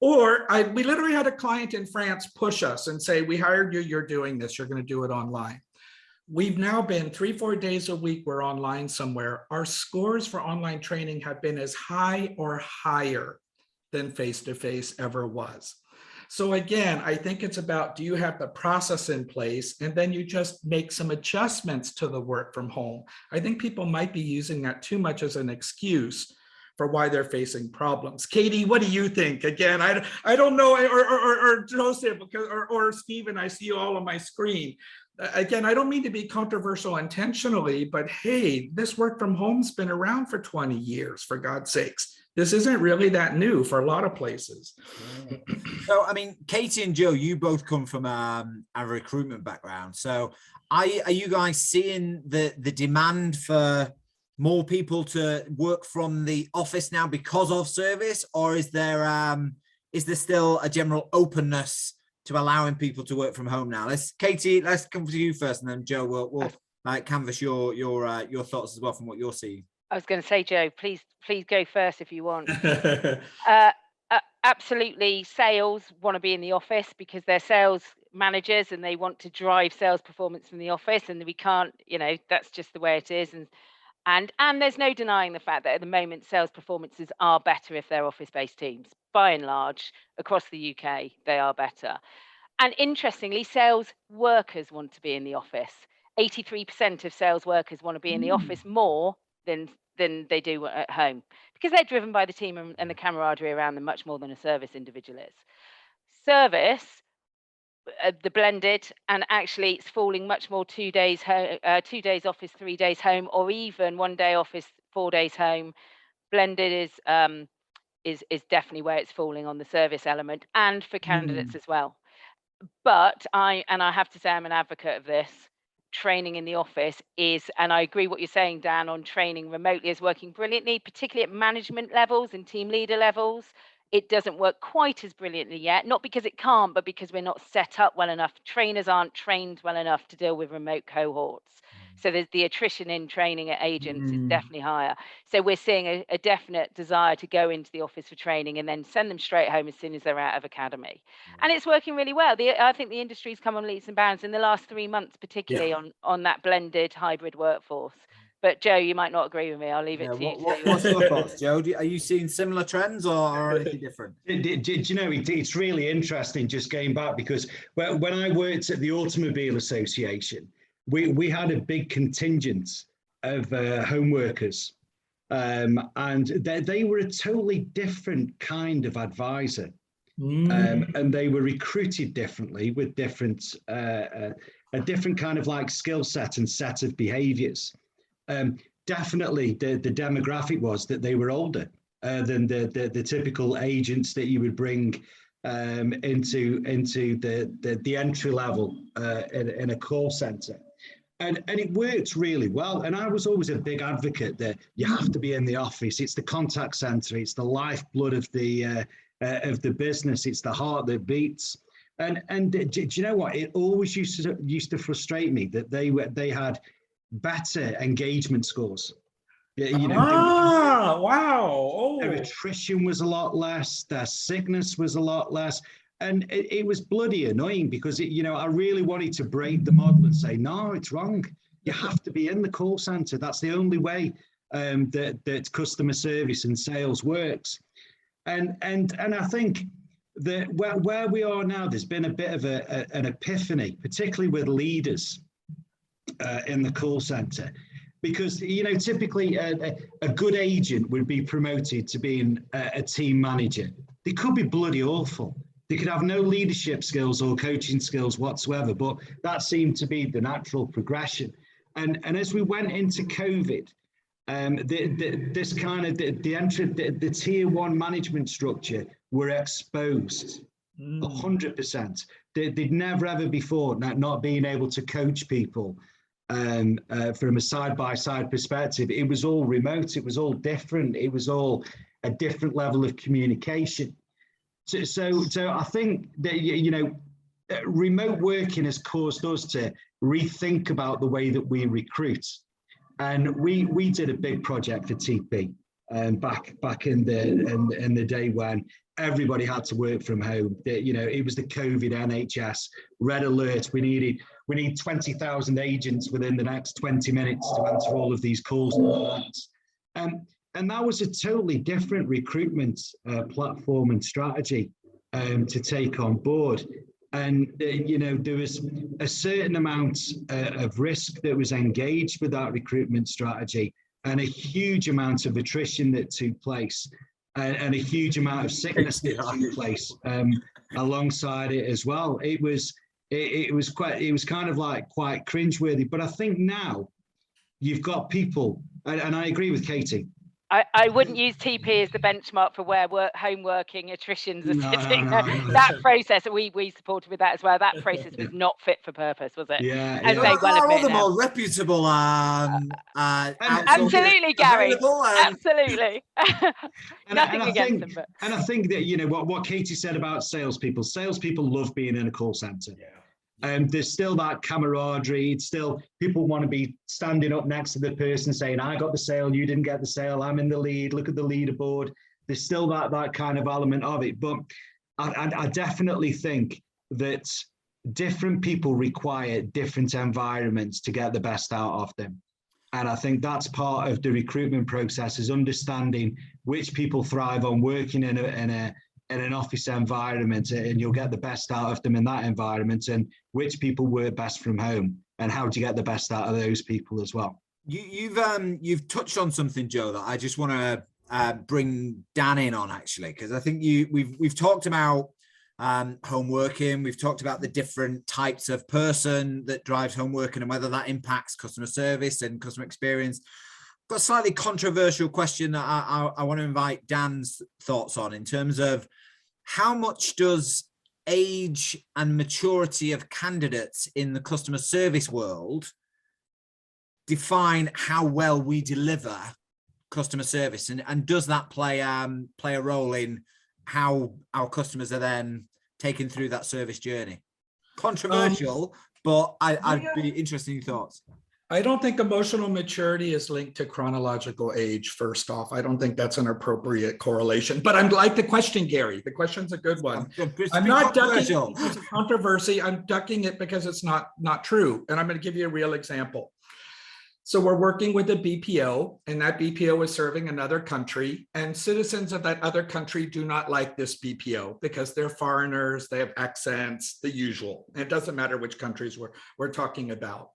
[SPEAKER 2] Or we literally had a client in France push us and say, we hired you, you're doing this, you're going to do it online. We've now been 3-4 days a week, we're online somewhere. Our scores for online training have been as high or higher than face-to-face ever was. So again, I think it's about, do you have the process in place? And then you just make some adjustments to the work from home. I think people might be using that too much as an excuse for why they're facing problems. Katie, what do you think? Again, I don't know, or Joseph, or Stephen, I see you all on my screen. Again, I don't mean to be controversial intentionally, but hey, this work from home's been around for 20 years, for God's sakes. This isn't really that new for a lot of places.
[SPEAKER 1] So, I mean, Katie and Joe, you both come from a recruitment background. So are you guys seeing the demand for more people to work from the office now because of service, or is there still a general openness to allowing people to work from home now? Katie, let's come to you first, and then Joe will canvass your thoughts as well from what you're seeing.
[SPEAKER 4] I was going to say, Joe, please go first if you want. Absolutely, sales want to be in the office because they're sales managers and they want to drive sales performance from the office, and we can't, that's just the way it is. And there's no denying the fact that at the moment sales performances are better if they're office-based teams. By and large, across the UK, they are better. And interestingly, sales workers want to be in the office. 83% of sales workers want to be in the office more than they do at home, because they're driven by the team and the camaraderie around them much more than a service individual is. Service, the blended, and actually it's falling much more 2 days office, 3 days home, or even 1 day office, 4 days home. Blended is definitely where it's falling on the service element, and for candidates as well. But I have to say, I'm an advocate of this. Training in the office is, and I agree what you're saying, Dan, on training remotely is working brilliantly, particularly at management levels and team leader levels. It doesn't work quite as brilliantly yet, not because it can't, but because we're not set up well enough. Trainers aren't trained well enough to deal with remote cohorts. So there's the attrition in training at agents is definitely higher. So we're seeing a definite desire to go into the office for training and then send them straight home as soon as they're out of academy. And it's working really well. I think the industry's come on leaps and bounds in the last 3 months, particularly on that blended hybrid workforce. But Joe, you might not agree with me. I'll leave it to you.
[SPEAKER 1] What's your thoughts, Joe? Are you seeing similar trends or anything different?
[SPEAKER 3] Do you know, it's really interesting just going back, because when I worked at the Automobile Association, we had a big contingent of home workers, and they were a totally different kind of advisor. And they were recruited differently with different, a different kind of like skill set and set of behaviors. Definitely the demographic was that they were older than the typical agents that you would bring into the entry level in a call center. And it worked really well. And I was always a big advocate that you have to be in the office. It's the contact center. It's the lifeblood of the business. It's the heart that beats. And do you know what? It always used to frustrate me that they had better engagement scores.
[SPEAKER 2] Wow.
[SPEAKER 3] Their attrition was a lot less. Their sickness was a lot less. And it was bloody annoying, because I really wanted to break the model and say, no, it's wrong. You have to be in the call center. That's the only way that customer service and sales works. And I think that where we are now, there's been a bit of an epiphany, particularly with leaders in the call center, because typically a good agent would be promoted to being a team manager. They could be bloody awful. They could have no leadership skills or coaching skills whatsoever, but that seemed to be the natural progression. And as we went into COVID, this kind of the tier one management structure were exposed 100%. They'd never ever before not being able to coach people from a side-by-side perspective. It was all remote. It was all different. It was all a different level of communication. So I think that, remote working has caused us to rethink about the way that we recruit. And we did a big project for TP back in the day when everybody had to work from home. It was the COVID NHS red alert. We need 20,000 agents within the next 20 minutes to answer all of these calls. And that was a totally different recruitment platform and strategy to take on board. And, there was a certain amount of risk that was engaged with that recruitment strategy, and a huge amount of attrition that took place, and a huge amount of sickness that took place alongside it as well. It was kind of like quite cringeworthy. But I think now you've got people, and I agree with Katie.
[SPEAKER 4] I wouldn't use TP as the benchmark for where home working attritions are sitting. No. That process, we supported with that as well. That process was not fit for purpose, was it?
[SPEAKER 3] Yeah.
[SPEAKER 4] As they well admit
[SPEAKER 1] the
[SPEAKER 4] now.
[SPEAKER 1] more reputable
[SPEAKER 4] absolutely, Gary. Absolutely. Nothing against them. But.
[SPEAKER 3] And I think that, what Katie said about salespeople love being in a call center. Yeah. There's still that camaraderie. It's still, people want to be standing up next to the person saying, I got the sale, you didn't get the sale, I'm in the lead, look at the leaderboard. There's still that kind of element of it. But I definitely think that different people require different environments to get the best out of them. And I think that's part of the recruitment process, is understanding which people thrive on working in an office environment, and you'll get the best out of them in that environment, and which people work best from home, and how to get the best out of those people as well.
[SPEAKER 1] You've touched on something, Joe, that I just want to bring Dan in on, actually, because I think we've talked about home working. We've talked about the different types of person that drives home working and whether that impacts customer service and customer experience. Got a slightly controversial question that I want to invite Dan's thoughts on, in terms of how much does age and maturity of candidates in the customer service world define how well we deliver customer service, and does that play a role in how our customers are then taken through that service journey? Controversial, but I'd be interested in your thoughts.
[SPEAKER 2] I don't think emotional maturity is linked to chronological age, first off. I don't think that's an appropriate correlation, but I'm like the question, Gary. The question's a good one. I'm not ducking it because of controversy. I'm ducking it because it's not true. And I'm going to give you a real example. So we're working with a BPO, and that BPO is serving another country, and citizens of that other country do not like this BPO because they're foreigners, they have accents, the usual. And it doesn't matter which countries we're talking about.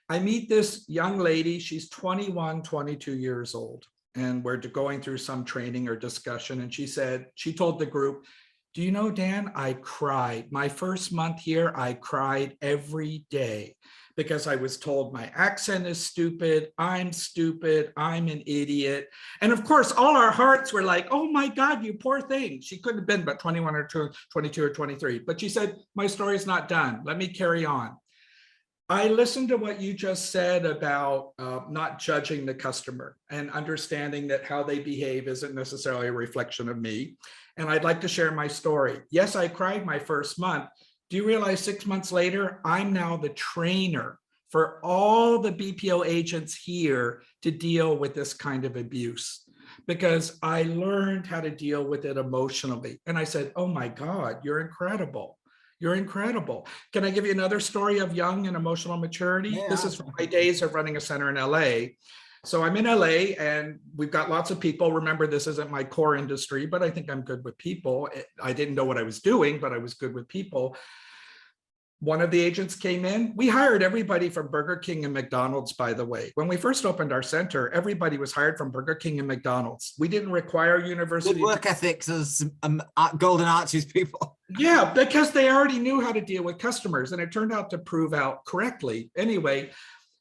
[SPEAKER 2] I meet this young lady, she's 21, 22 years old, and we're going through some training or discussion, and she told the group, do you know, Dan, I cried. My first month here, I cried every day because I was told my accent is stupid, I'm an idiot. And of course, all our hearts were like, oh my God, you poor thing. She couldn't have been but 21 or 22 or 23. But she said, my story's not done. Let me carry on. I listened to what you just said about not judging the customer and understanding that how they behave isn't necessarily a reflection of me. And I'd like to share my story. Yes, I cried my first month. Do you realize 6 months later, I'm now the trainer for all the BPO agents here to deal with this kind of abuse, because I learned how to deal with it emotionally. And I said, oh my God, you're incredible. You're incredible. Can I give you another story of young and emotional maturity? Yeah, this is from my days of running a center in LA. So I'm in LA and we've got lots of people. Remember, this isn't my core industry, but I think I'm good with people. I didn't know what I was doing, but I was good with people. One of the agents came in. We hired everybody from Burger King and McDonald's, by the way. When we first opened our center, everybody was hired from Burger King and McDonald's. We didn't require university.
[SPEAKER 1] Good work ethics as Golden Arches people.
[SPEAKER 2] Yeah, because they already knew how to deal with customers, and it turned out to prove out correctly. Anyway,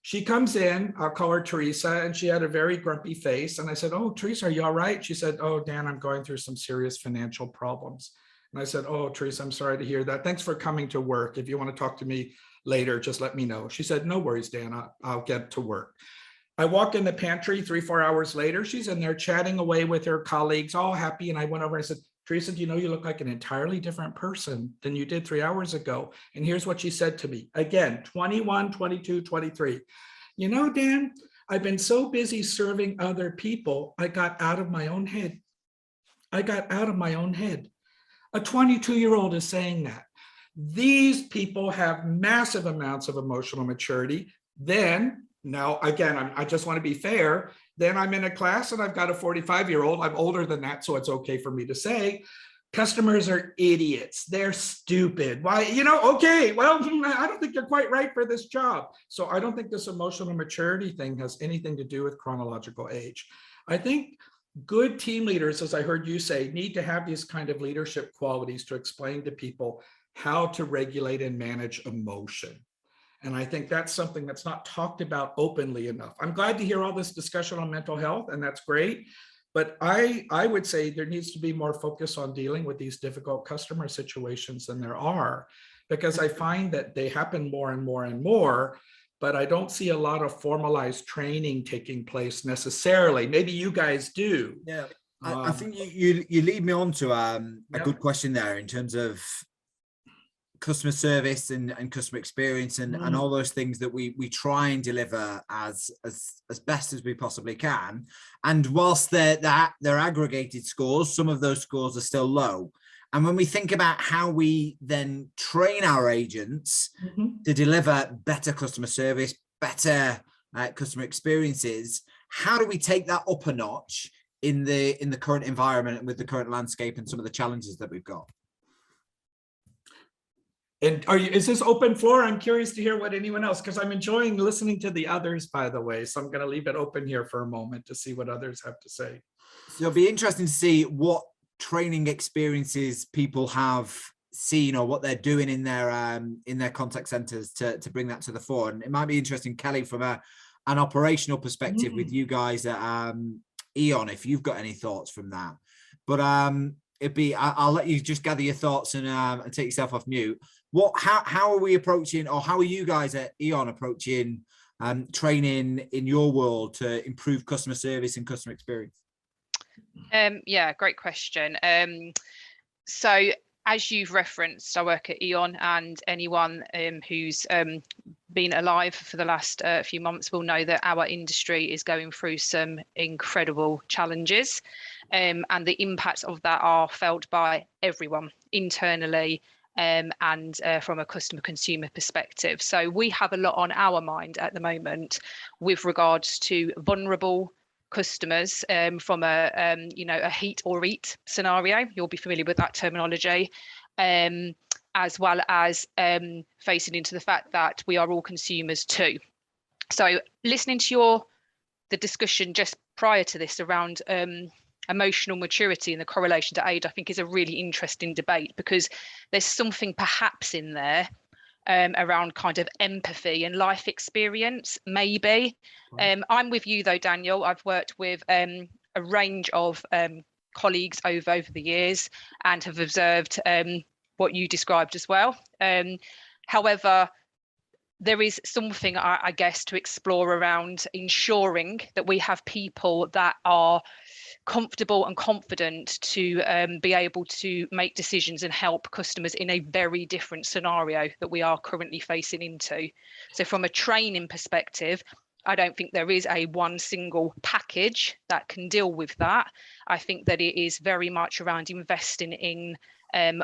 [SPEAKER 2] she comes in, I'll call her Teresa, and she had a very grumpy face. And I said, oh, Teresa, are you all right? She said, oh, Dan, I'm going through some serious financial problems. And I said, oh, Teresa, I'm sorry to hear that. Thanks for coming to work. If you want to talk to me later, just let me know. She said, no worries, Dan, I'll get to work. I walk in the pantry 3-4 hours later. She's in there chatting away with her colleagues, all happy. And I went over and I said, Teresa, do you know you look like an entirely different person than you did 3 hours ago? And here's what she said to me. Again, 21, 22, 23. You know, Dan, I've been so busy serving other people, I got out of my own head. I got out of my own head. A 22-year-old is saying that. These people have massive amounts of emotional maturity. Then, now again, I just want to be fair. Then I'm in a class and I've got a 45-year-old. I'm older than that, so it's okay for me to say, customers are idiots. They're stupid. Why, okay, well, I don't think you're quite right for this job. So I don't think this emotional maturity thing has anything to do with chronological age. I think good team leaders, as I heard you say, need to have these kind of leadership qualities to explain to people how to regulate and manage emotion. And I think that's something that's not talked about openly enough. I'm glad to hear all this discussion on mental health, and that's great. But I would say there needs to be more focus on dealing with these difficult customer situations than there are, because I find that they happen more and more and more. But I don't see a lot of formalized training taking place necessarily. Maybe you guys do.
[SPEAKER 1] Yeah, I think you lead me on to a good question there in terms of customer service and customer experience and all those things that we try and deliver as best as we possibly can. And whilst they're aggregated scores, some of those scores are still low. And when we think about how we then train our agents to deliver better customer service, better customer experiences, how do we take that up a notch in the current environment and with the current landscape and some of the challenges that we've got?
[SPEAKER 2] And is this open floor? I'm curious to hear what anyone else, because I'm enjoying listening to the others, by the way. So I'm going to leave it open here for a moment to see what others have to say.
[SPEAKER 1] So it'll be interesting to see what training experiences people have seen or what they're doing in their contact centers to bring that to the fore. And it might be interesting, Kelly, from an operational perspective with you guys at Eon, if you've got any thoughts from that. But I'll let you just gather your thoughts and take yourself off mute. How are we approaching, or how are you guys at Eon approaching training in your world to improve customer service and customer experience?
[SPEAKER 5] Yeah, great question. So as you've referenced, I work at Eon, and anyone who's been alive for the last few months will know that our industry is going through some incredible challenges, and the impacts of that are felt by everyone internally and from a customer consumer perspective. So we have a lot on our mind at the moment with regards to vulnerable customers from a a heat or eat scenario. You'll be familiar with that terminology. As well as facing into the fact that we are all consumers too. So listening to the discussion just prior to this around emotional maturity and the correlation to age, I think is a really interesting debate, because there's something perhaps in there around kind of empathy and life experience, maybe. I'm with you though, Daniel. I've worked with a range of colleagues over the years and have observed what you described as well. However, there is something, I guess, to explore around ensuring that we have people that are comfortable and confident to be able to make decisions and help customers in a very different scenario that we are currently facing into. So from a training perspective, I don't think there is a one single package that can deal with that. I think that it is very much around investing in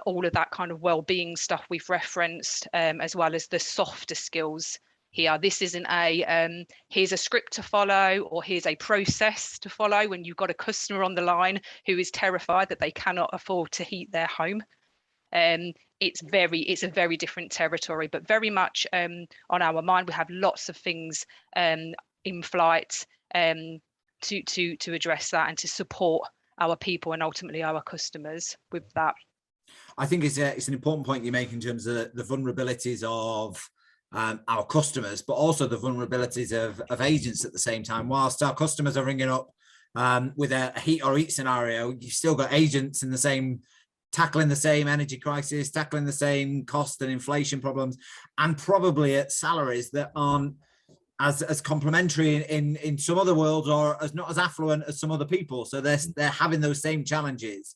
[SPEAKER 5] all of that kind of well-being stuff we've referenced, as well as the softer skills here. This isn't a here's a script to follow or here's a process to follow when you've got a customer on the line who is terrified that they cannot afford to heat their home. It's a very different territory, but very much on our mind. We have lots of things in flight to address that and to support our people and ultimately our customers with that.
[SPEAKER 1] I think it's an important point you make in terms of the vulnerabilities of our customers, but also the vulnerabilities of agents at the same time. Whilst our customers are ringing up with a heat or eat scenario, you've still got agents in the same, tackling the same energy crisis, tackling the same cost and inflation problems, and probably at salaries that aren't as complementary in some other worlds, or as not as affluent as some other people. So they're having those same challenges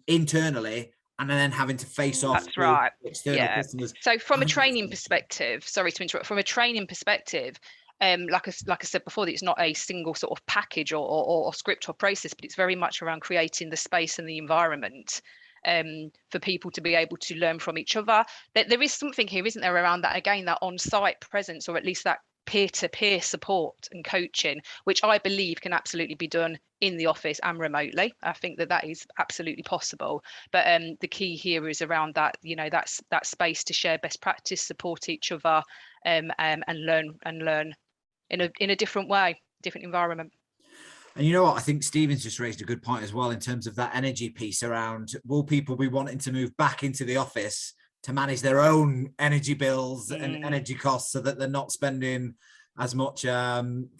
[SPEAKER 1] internally, and then having to face off
[SPEAKER 5] That's right.
[SPEAKER 1] external customers.
[SPEAKER 5] So from a training perspective, sorry to interrupt, from a training perspective, like I said before, that it's not a single sort of package or script or process, but it's very much around creating the space and the environment for people to be able to learn from each other. There is something here, isn't there, around that, again, that on-site presence, or at least that peer-to-peer support and coaching, which I believe can absolutely be done in the office and remotely. I think that is absolutely possible. But the key here is around that, that space to share best practice, support each other, and learn in a different way, different environment.
[SPEAKER 1] And you know what, I think Stephen's just raised a good point as well in terms of that energy piece around, will people be wanting to move back into the office to manage their own energy bills and energy costs, so that they're not spending as much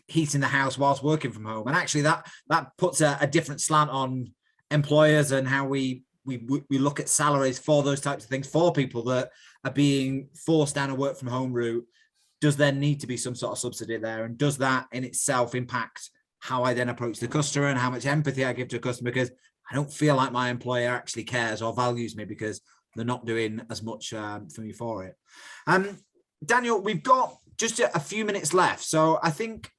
[SPEAKER 1] heating the house whilst working from home? And actually that puts a different slant on employers and how we look at salaries for those types of things for people that are being forced down a work from home route. Does there need to be some sort of subsidy there? And does that in itself impact how I then approach the customer and how much empathy I give to a customer? Because I don't feel like my employer actually cares or values me because they're not doing as much for me for it. Daniel, we've got just a few minutes left. So I think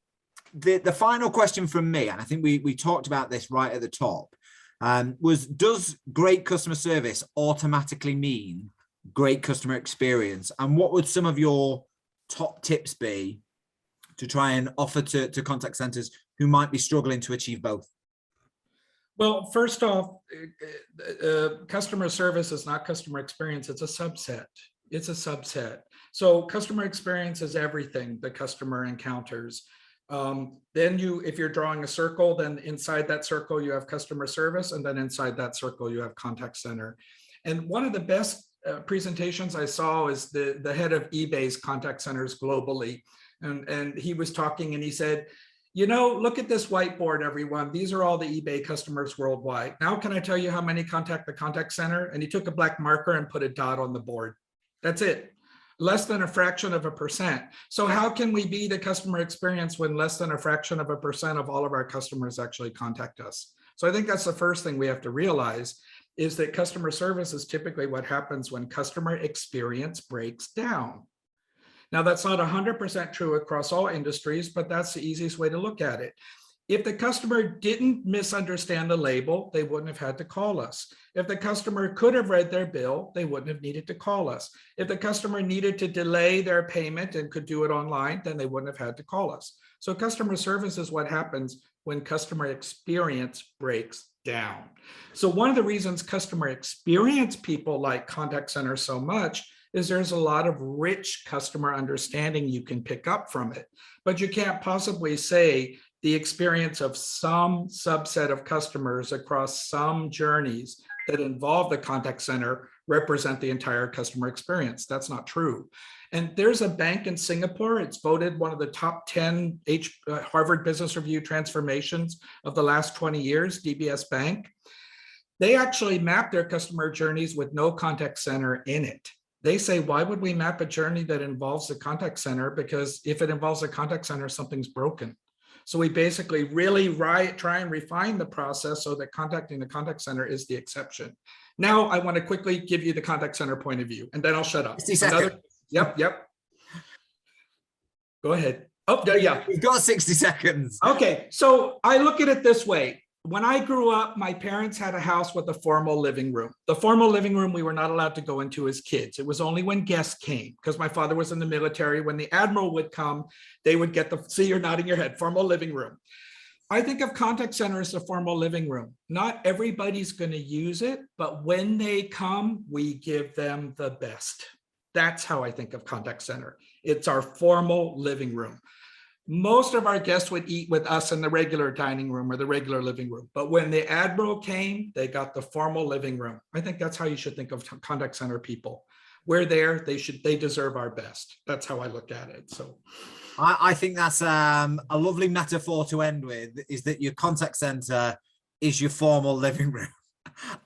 [SPEAKER 1] the final question from me, and I think we talked about this right at the top, was, does great customer service automatically mean great customer experience? And what would some of your top tips be to try and offer to contact centers who might be struggling to achieve both?
[SPEAKER 2] Well, first off, customer service is not customer experience. It's a subset. It's a subset. So customer experience is everything the customer encounters. Then if you're drawing a circle, then inside that circle, you have customer service. And then inside that circle, you have contact center. And one of the best presentations I saw is the head of eBay's contact centers globally. And he was talking and he said, look at this whiteboard, everyone. These are all the eBay customers worldwide. Now, can I tell you how many contact the contact center? And he took a black marker and put a dot on the board. That's it. Less than a fraction of a percent. So how can we be the customer experience when less than a fraction of a percent of all of our customers actually contact us? So I think that's the first thing we have to realize, is that customer service is typically what happens when customer experience breaks down. Now, that's not 100% true across all industries, but that's the easiest way to look at it. If the customer didn't misunderstand the label, they wouldn't have had to call us. If the customer could have read their bill, they wouldn't have needed to call us. If the customer needed to delay their payment and could do it online, then they wouldn't have had to call us. So customer service is what happens when customer experience breaks down. So one of the reasons customer experience people like contact center so much is there's a lot of rich customer understanding you can pick up from it. But you can't possibly say the experience of some subset of customers across some journeys that involve the contact center represent the entire customer experience. That's not true. And there's a bank in Singapore. It's voted one of the top 10 Harvard Business Review transformations of the last 20 years, DBS Bank. They actually map their customer journeys with no contact center in it. They say, why would we map a journey that involves the contact center? Because if it involves a contact center, something's broken. So we basically really try and refine the process so that contacting the contact center is the exception. Now I want to quickly give you the contact center point of view, and then I'll shut up. Yep. Go ahead. Oh, yeah.
[SPEAKER 1] We've got 60 seconds.
[SPEAKER 2] Okay, so I look at it this way. When I grew up, my parents had a house with a formal living room. The formal living room we were not allowed to go into as kids. It was only when guests came, because my father was in the military. When the admiral would come, they would get the, see, you're nodding your head, formal living room. I think of contact center as a formal living room. Not everybody's going to use it, but when they come, we give them the best. That's how I think of contact center. It's our formal living room. Most of our guests would eat with us in the regular dining room or the regular living room. But when the admiral came, they got the formal living room. I think that's how you should think of contact center people. We're there, they deserve our best. That's how I look at it. So
[SPEAKER 1] I think that's a lovely metaphor to end with, is that your contact center is your formal living room.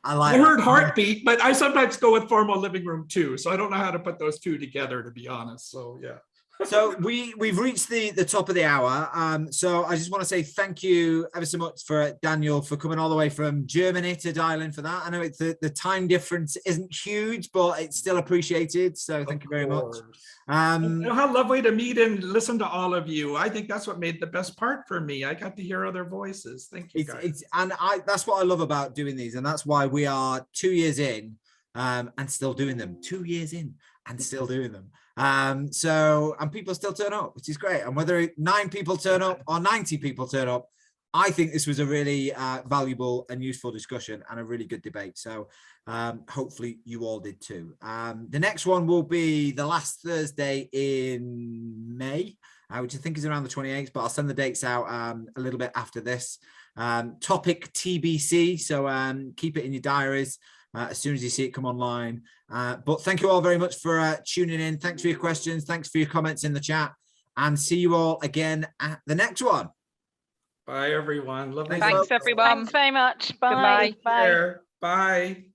[SPEAKER 1] I
[SPEAKER 2] heard heartbeat, but I sometimes go with formal living room too. So I don't know how to put those two together, to be honest. So yeah.
[SPEAKER 1] So we've reached the top of the hour. So I just want to say thank you ever so much for Daniel for coming all the way from Germany to dial in for that. I know it's the time difference isn't huge, but it's still appreciated. So thank you very much.
[SPEAKER 2] How lovely to meet and listen to all of you. I think that's what made the best part for me. I got to hear other voices. Thank you, guys.
[SPEAKER 1] That's what I love about doing these, and that's why we are 2 years in and still doing them. 2 years in and still doing them. And people still turn up, which is great. And whether 9 people turn up or 90 people turn up, I think this was a really valuable and useful discussion and a really good debate. So hopefully you all did too. The next one will be the last Thursday in May, which I think is around the 28th, but I'll send the dates out a little bit after this. Topic TBC, so keep it in your diaries. As soon as you see it come online. But thank you all very much for tuning in. Thanks for your questions. Thanks for your comments in the chat. And see you all again at the next one.
[SPEAKER 2] Bye, everyone.
[SPEAKER 5] Thanks, everyone.
[SPEAKER 4] Thanks very much. Bye.
[SPEAKER 5] Goodbye.
[SPEAKER 4] Bye.
[SPEAKER 2] Bye.